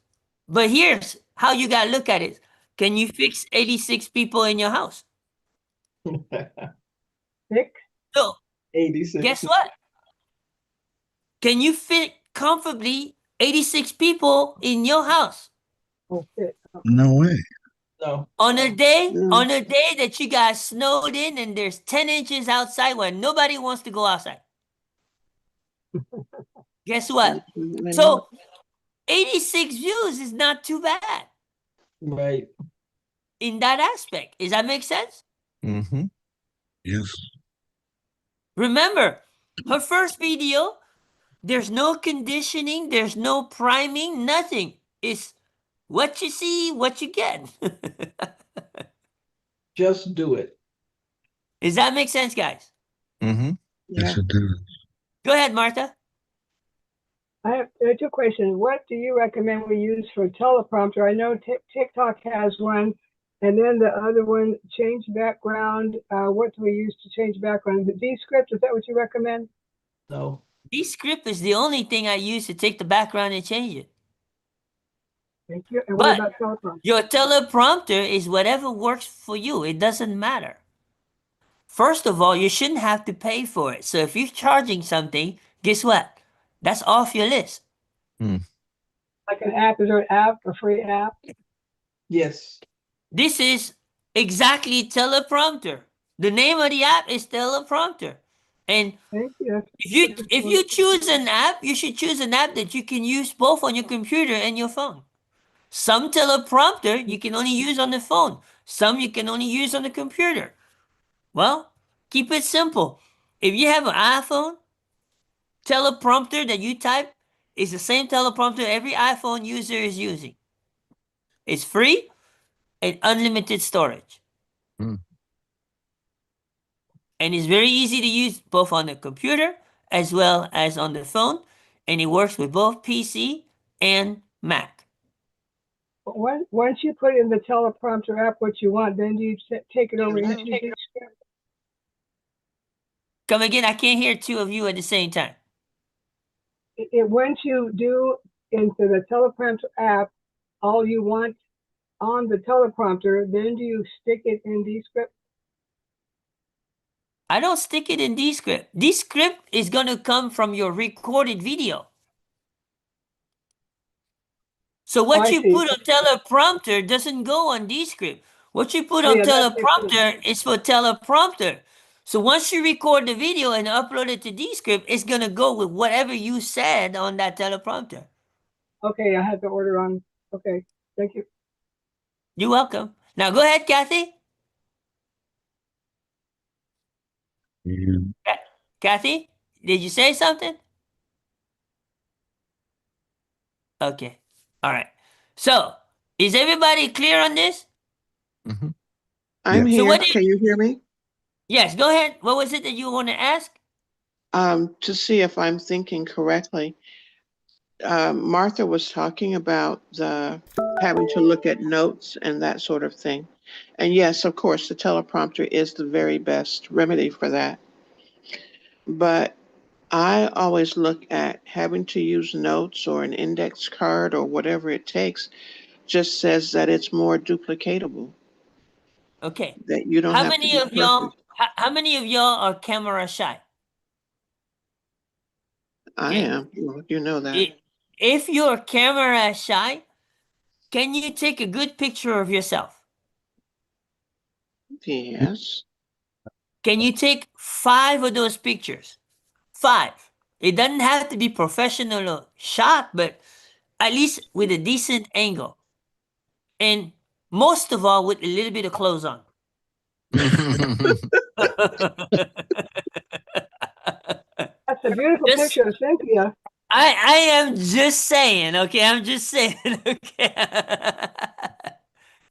But here's how you got to look at it. Can you fix 86 people in your house? 6? No. 86. Guess what? Can you fit comfortably 86 people in your house? Oh, 6. No way. No. On a day Mm. that you got snowed in and there's 10 inches outside where nobody wants to go outside. Guess what? So 86 views is not too bad Right. in that aspect. Does that make sense? Mm-hmm. Yes. Remember, her first video, there's no conditioning, there's no priming, nothing. It's what you see, what you get. Just do it. Does that make sense, guys? Mm-hmm. Yes, Yeah. it does. Go ahead, Martha. I have 2 questions. What do you recommend we use for teleprompter? I know TikTok has one, and then the other one, change background. What do we use to change background? The Descript, is that what you recommend? No. Descript is the only thing I use to take the background and change it. Thank you. And what But about teleprompter? your teleprompter is whatever works for you. It doesn't matter. First of all, you shouldn't have to pay for it. So if you're charging something, guess what? That's off your list. Like an app, is there an app, a free app? Yes. This is exactly teleprompter. The name of the app is teleprompter. And Thank you. if you choose an app, you should choose an app that you can use both on your computer and your phone. Some teleprompter you can only use on the phone. Some you can only use on the computer. Well, keep it simple. If you have an iPhone, teleprompter that you type is the same teleprompter every iPhone user is using. It's free and unlimited storage. Mm. And it's very easy to use both on the computer as well as on the phone. And it works with both PC and Mac. Once you put in the teleprompter app what you want, then do you take it over into Descript? Come again, I can't hear 2 of you at the same time. Once you do into the teleprompter app all you want on the teleprompter, then do you stick it in Descript? I don't stick it in Descript. Descript is going to come from your recorded video. So what I you see. put on teleprompter doesn't go on Descript. What you put Oh, on yeah, that makes sense. teleprompter is for teleprompter. So once you record the video and upload it to Descript, it's going to go with whatever you said on that teleprompter. Okay, I had the order on. Okay, thank you. You're welcome. Now go ahead, Kathy. And Kathy, did you say something? Okay. All right. So, is everybody clear on this? Mm-hmm. I'm Yes. So here. what Can you hear me? Yes, go ahead. What was it that you want to ask? To see if I'm thinking correctly. Martha was talking about the having to look at notes and that sort of thing. And yes, of course, the teleprompter is the very best remedy for that. But I always look at having to use notes or an index card or whatever it takes, just says that it's more duplicatable, Okay. that you don't How have to many be of y'all perfect. how many of y'all are camera shy? I Okay. am. You know that. If you're camera shy, can you take a good picture of yourself? Yes. Can you take 5 of those pictures? 5. It doesn't have to be professional or shot, but at least with a decent angle. And most of all, with a little bit of clothes on. That's a beautiful Just- picture of Cynthia. I am just saying, okay? I'm just saying, okay?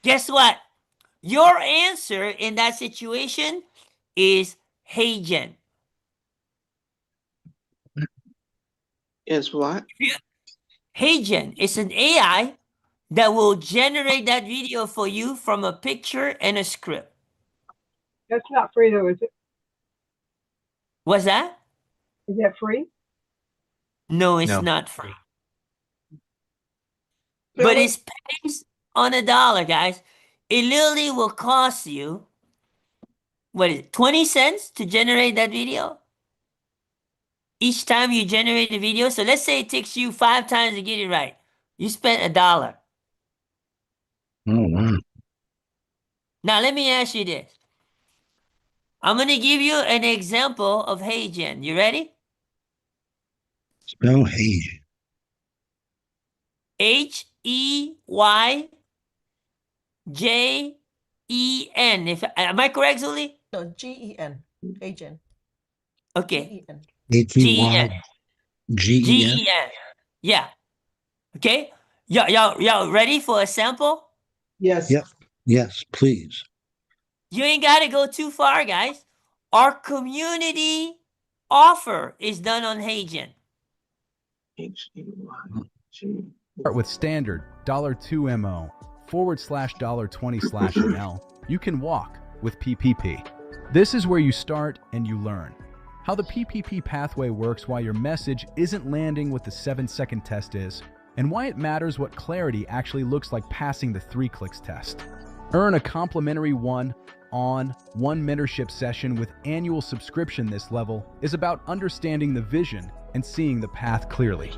Guess what? Your answer in that situation is Hagen. Is what? Hagen is an AI that will generate that video for you from a picture and a script. That's not free though, is it? What's that? Is that free? No, it's No. not free. Tell But us. it's pennies on a dollar, guys. It literally will cost you, what is it, 20 cents to generate that video? Each time you generate a video. So let's say it takes you 5 times to get it right. You spent $1. Oh, wow. Now let me ask you this. I'm gonna give you an example of Heygen. You ready? Spell Hage. Heyjen. Am I correct, Zuli? No, Gen. Agent. Okay. Gen. Gen. H-E-Y-G-E-N. Gen. Yeah. Okay. Y'all ready for a sample? Yes. Yep. Yes, please. You ain't gotta go too far, guys. Our community offer is done on Heygen. H-E-Y-G. Start with standard $2MO /$20/ML. You can walk with PPP. This is where you start and you learn how the PPP pathway works, why your message isn't landing what the 7-second test is, and why it matters what clarity actually looks like passing the 3 clicks test. Earn a complimentary one-on-one mentorship session with annual subscription. This level is about understanding the vision and seeing the path clearly.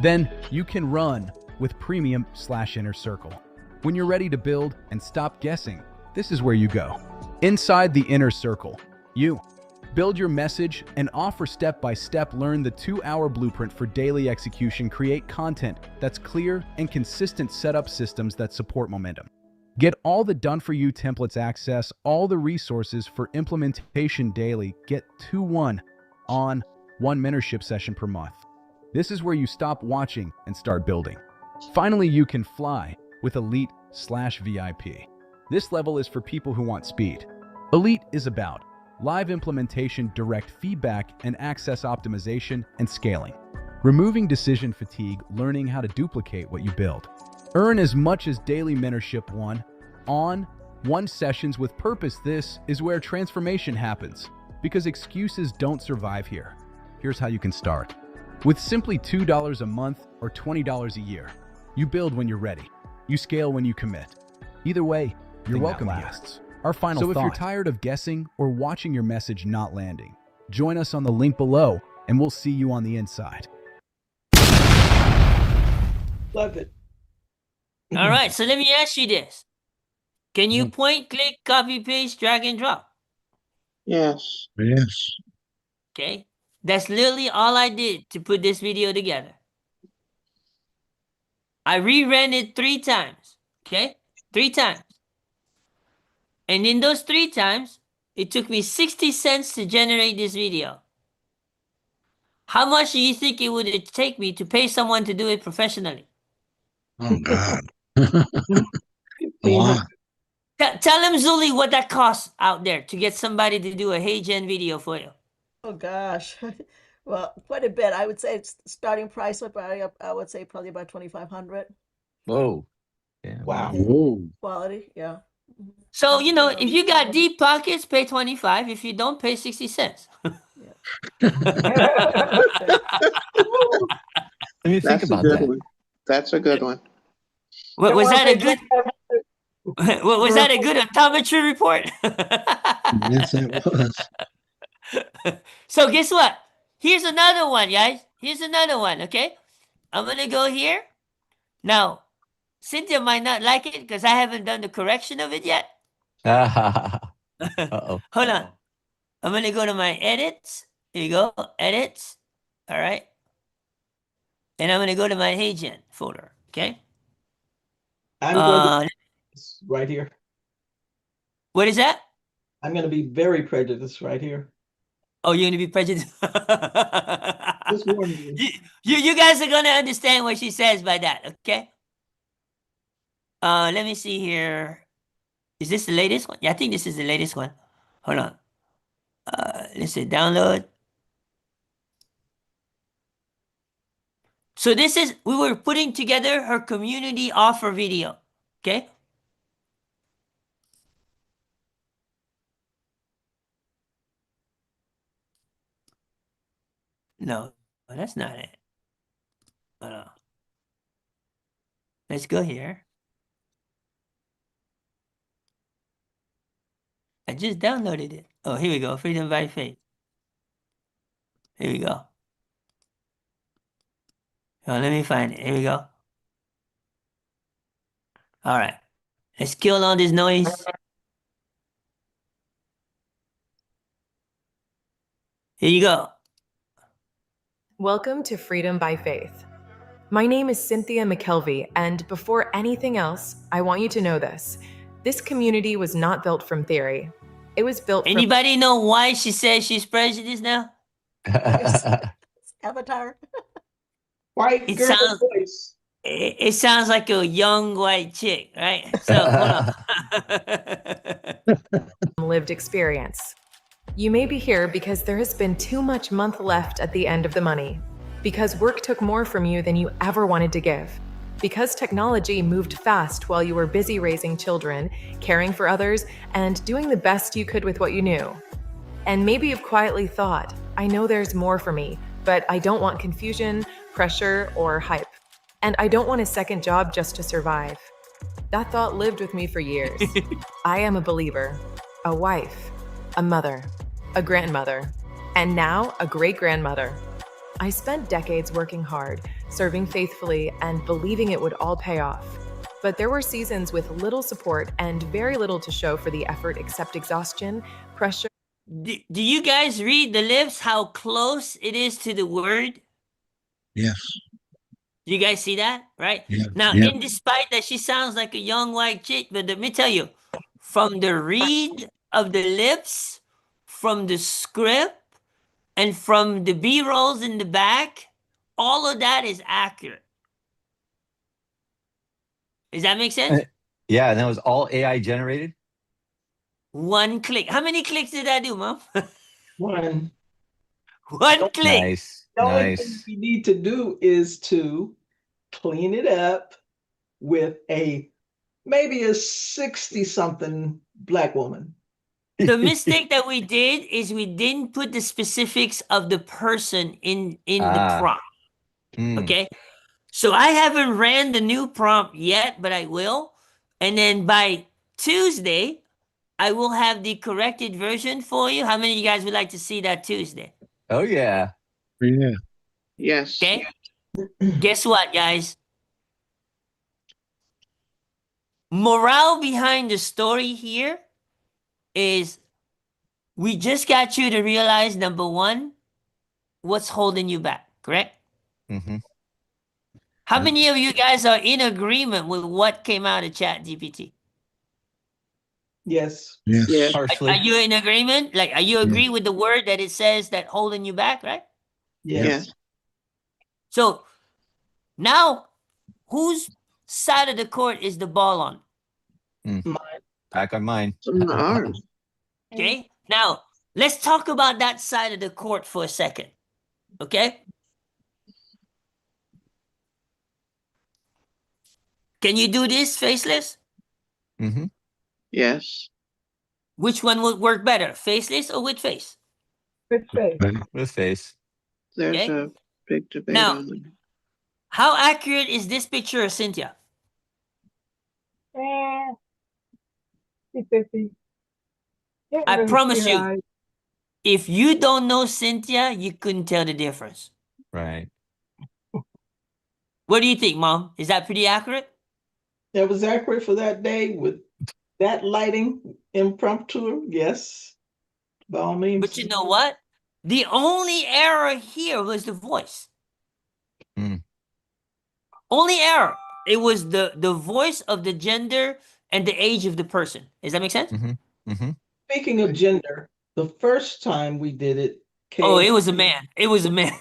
Then you can run with Premium/Inner Circle. When you're ready to build and stop guessing, this is where you go. Inside the Inner Circle, you build your message and offer step-by-step. Learn the 2-hour blueprint for daily execution. Create content that's clear and consistent. Set up systems that support momentum. Get all the done-for-you templates. Access all the resources for implementation daily. Get 2 one-on-one mentorship session per month. This is where you stop watching and start building. Finally, you can fly with Elite/VIP. This level is for people who want speed. Elite is about live implementation, direct feedback, and access optimization and scaling. Removing decision fatigue, learning how to duplicate what you build. Earn as much as daily mentorship one-on-one sessions with purpose. This is where transformation happens because excuses don't survive here. Here's how you can start. With simply $2 a month or $20 a year, you build when you're ready. You scale when you commit. Either way, you're welcome guests. Our final thought. So if you're tired of guessing or watching your message not landing, join us on the link below and we'll see you on the inside. Love it. All right, so let me ask you this. Can you point, click, copy, paste, drag, and drop? Yes. Yes. Okay. That's literally all I did to put this video together. I reran it 3 times. Okay? 3 times. And in those 3 times, it took me 60 cents to generate this video. How much do you think it would take me to pay someone to do it professionally? Oh, God. A lot. Tell them, Zuli, what that costs out there to get somebody to do a Heygen video for you. Oh gosh. Well, quite a bit. I would say it's starting price would probably I would say probably about 2,500. Whoa. Yeah. Wow. Whoa. Quality, yeah. So, you know, if you got deep pockets, pay 25. If you don't, pay 60 cents. Let me think That's a about good that. one. That's a good one. Was that a good? Was that a good optometry report? Yes, it was. So guess what? Here's another one, guys. Here's another one, okay? I'm gonna go here. Now, Cynthia might not like it because I haven't done the correction of it yet. Uh-oh. Hold on. I'm gonna go to my edits. Here you go, edits. All right. And I'm gonna go to my Heygen folder, okay? I'm going to right here. What is that? I'm going to be very prejudiced right here. Oh, you're gonna be prejudiced. Just warning you. You guys are gonna understand what she says by that, okay? Let me see here. Is this the latest one? Yeah, I think this is the latest one. Hold on. Let's say download. So this is, we were putting together her community offer video, okay? No, that's not it. Hold on. Let's go here. I just downloaded it. Oh, here we go. Freedom by Faith. Here we go. Oh, let me find it. Here we go. All right. Let's kill all this noise. Here you go. Welcome to Freedom by Faith. My name is Cynthia McKelvey, and before anything else, I want you to know this. This community was not built from theory. It was built from... Anybody know why she says she's prejudiced now? Avatar. White It girl sounds voice. it sounds like a young white chick, right? So hold on. lived experience. You may be here because there has been too much month left at the end of the money, because work took more from you than you ever wanted to give, because technology moved fast while you were busy raising children, caring for others, and doing the best you could with what you knew. And maybe you've quietly thought, I know there's more for me, but I don't want confusion, pressure, or hype. And I don't want a second job just to survive. That thought lived with me for years. I am a believer, a wife, a mother, a grandmother, and now a great-grandmother. I spent decades working hard, serving faithfully, and believing it would all pay off. But there were seasons with little support and very little to show for the effort except exhaustion, pressure. Do you guys read the lips, how close it is to the word? Yes. You guys see that, right? Yeah. Now, Yeah. in despite that she sounds like a young white chick, but let me tell you, from the read of the lips, from the script, and from the B-rolls in the back, all of that is accurate. Does that make sense? Yeah, and that was all AI generated? One click. How many clicks did I do, Mom? One. One click. Nice. The only thing Nice. we need to do is to clean it up with maybe a 60-something Black woman. The mistake that we did is we didn't put the specifics of the person in the prompt. Okay? So I haven't ran the new prompt yet, but I will. And then by Tuesday, I will have the corrected version for you. How many of you guys would like to see that Tuesday? Oh, yeah. Yeah. Yes. Okay? Guess what, guys? Morale behind the story here is we just got you to realize, number one, what's holding you back, correct? Mm-hmm. How many of you guys are in agreement with what came out of ChatGPT? Yes. Yes. Yes. Partially. Are you in agreement? Like, are you agree with the word that it says that holding you back, right? Yes. Yes. So now, whose side of the court is the ball on? Back on mine. Some ours. Okay. Now, let's talk about that side of the court for a second. Okay. Can you do this faceless? Mm-hmm. Yes. Which one would work better, faceless or with face? Good faith. With face. There's Okay. a big debate Now, on that. how accurate is this picture of Cynthia? 50-50. Can't I really promise see her you, eyes. if you don't know Cynthia, you couldn't tell the difference. Right. What do you think, Mom? Is that pretty accurate? That was accurate for that day with that lighting impromptu. Yes. By all means. But you know what? The only error here was the voice. Only error. It was the voice of the gender and the age of the person. Does that make sense? Mm-hmm. Mm-hmm. Speaking of gender, the first time we did it, Oh, came it was a man. It was a man.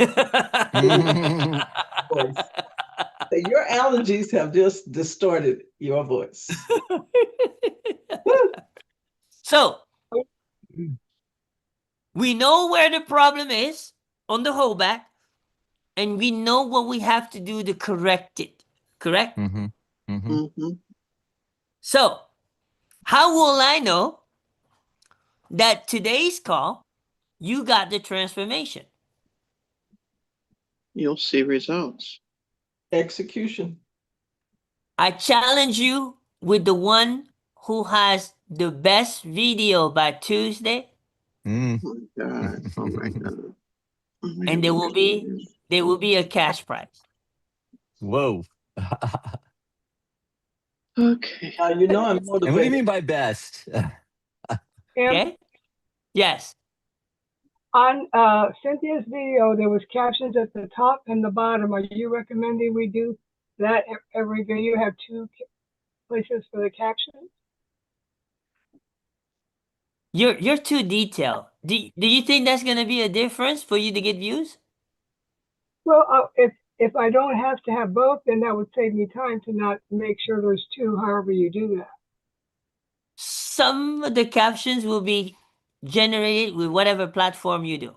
voice. So your allergies have just distorted your voice. So we know where the problem is on the holdback, and we know what we have to do to correct it. Correct? So, how will I know that today's call you got the transformation? You'll see results. Execution. I challenge you with the one who has the best video by Tuesday, Oh my God. Oh my God. Oh my and there will be a cash prize. Whoa. Okay. You know I'm And what do you motivated. mean by best? Okay? Yes. On Cynthia's video, there was captions at the top and the bottom. Are you recommending we do that every video? Have two places for the captions? You're too detailed. Do you think that's gonna be a difference for you to get views? Well, if I don't have to have both, then that would save me time to not make sure there's two. However you do that. Some of the captions will be generated with whatever platform you do.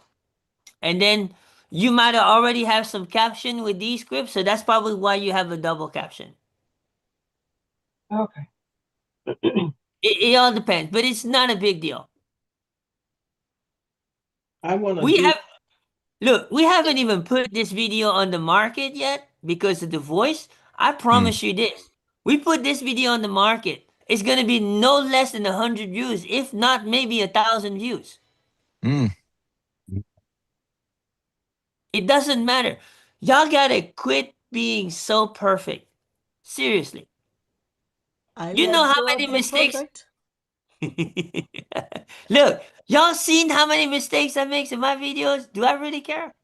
And then you might already have some caption with these scripts, so that's probably why you have a double caption. Okay. It all depends, but it's not a big deal. I want to We have look, we haven't even put this video on the market yet because of the voice. I promise you this. We put this video on the market. It's gonna be no less than 100 views, if not maybe 1,000 views. It doesn't matter. Y'all gotta quit being so perfect. Seriously. I You know let how go of many being mistakes? perfect. Look, y'all seen how many mistakes I make in my videos? Do I really care?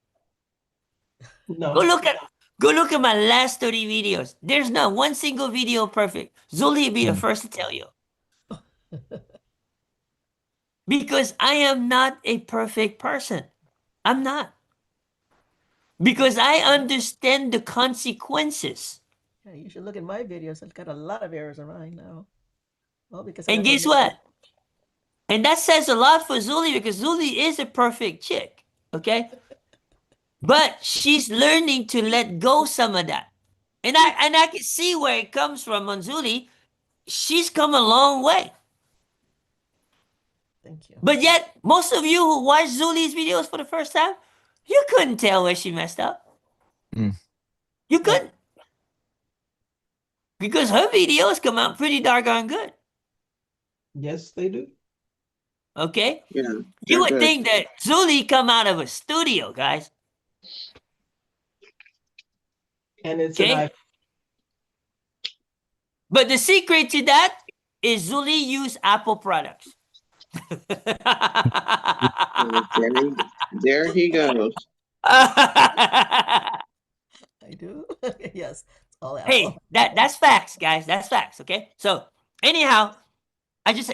no. Go look at my last 30 videos. There's not one single video perfect. Zuli will be the first to tell you. Because I am not a perfect person. I'm not. Because I understand the consequences. Yeah, you should look at my videos. I've got a lot of errors in mine now. Well, because I And never guess admitted what? it. And that says a lot for Zuli because Zuli is a perfect chick. Okay? But she's learning to let go some of that. And I can see where it comes from on Zuli. She's come a long way. Thank you. But yet, most of you who watch Zuli's videos for the first time, you couldn't tell where she messed up. You couldn't. Because her videos come out pretty doggone good. Yes, they do. Okay? Yeah. You would good. think that Zuli come out of a studio, guys. And it's Okay? But the secret to that is Zuli use Apple products. There he goes. I do. Yes, it's all Apple. Hey, that's facts, guys. That's facts. Okay. So anyhow, I just